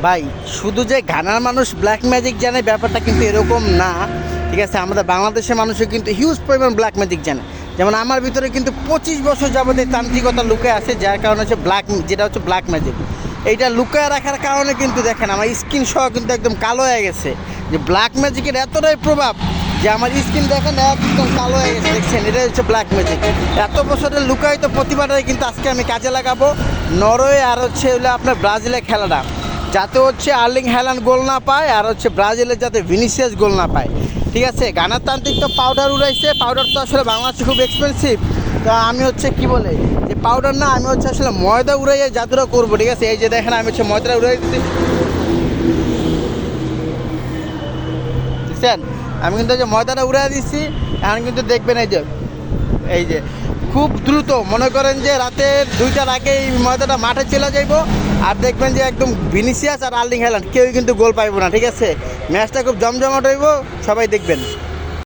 ভাই শুধু যে ঘানার মানুষ ব্ল্যাক ম্যাজিক জানে ব্যাপারটা কিন্তু এরকম না। ঠিক আছে, আমাদের বাংলাদেশের মানুষও কিন্তু হিউজ পরিমাণ ব্ল্যাক ম্যাজিক জানে। যেমন আমার ভিতরে কিন্তু 25 বছর যাবত এই তান্ত্রিকতা লুকায় আছে, যার কারণে হচ্ছে যেটা হচ্ছে ব্ল্যাক ম্যাজিক। এইটা লুকায় রাখার কারণে কিন্তু দেখেন আমার স্কিন সহ কিন্তু একদম কালো হয়ে গেছে। যে ব্ল্যাক ম্যাজিকের এতটাই প্রভাব যে আমার স্কিন দেখেন একদম কালো হয়ে গেছে, দেখছেন? এটাই হচ্ছে ব্ল্যাক ম্যাজিক। এত বছরের লুকায়িত প্রতিভাটাই কিন্তু আজকে আমি কাজে লাগাবো। নরওয়ে আর হচ্ছে হলো আপনার ব্রাজিলের খেলাটা, যাতে হচ্ছে আর্লিং হ্যালান্ড গোল না পায়, আর হচ্ছে ব্রাজিলের যাতে ভিনিসিয়াস গোল না পায়। ঠিক আছে, গানার তান্ত্রিক তো পাউডার উড়াইছে, পাউডার তো আসলে বাংলাদেশে খুব এক্সপেন্সিভ। তো আমি হচ্ছে কি বলে যে পাউডার না, আমি হচ্ছে আসলে ময়দা উড়াইয়ে জাদুটা করবো। ঠিক আছে, এই যে দেখেন আমি হচ্ছে ময়দাটা উড়াই দিচ্ছি, বুঝছেন? আমি কিন্তু এই যে ময়দাটা উড়াই দিচ্ছি, এখন কিন্তু দেখবেন এই যে খুব দ্রুত মনে করেন যে রাতের 2টার আগে এই ময়দাটা মাঠে চলে যাইব। আর দেখবেন যে একদম ভিনিসিয়াস আর আর্লিং হ্যালান্ড কেউই কিন্তু গোল পাইব না। ঠিক আছে, ম্যাচটা খুব জমজমাট হইব, সবাই দেখবেন।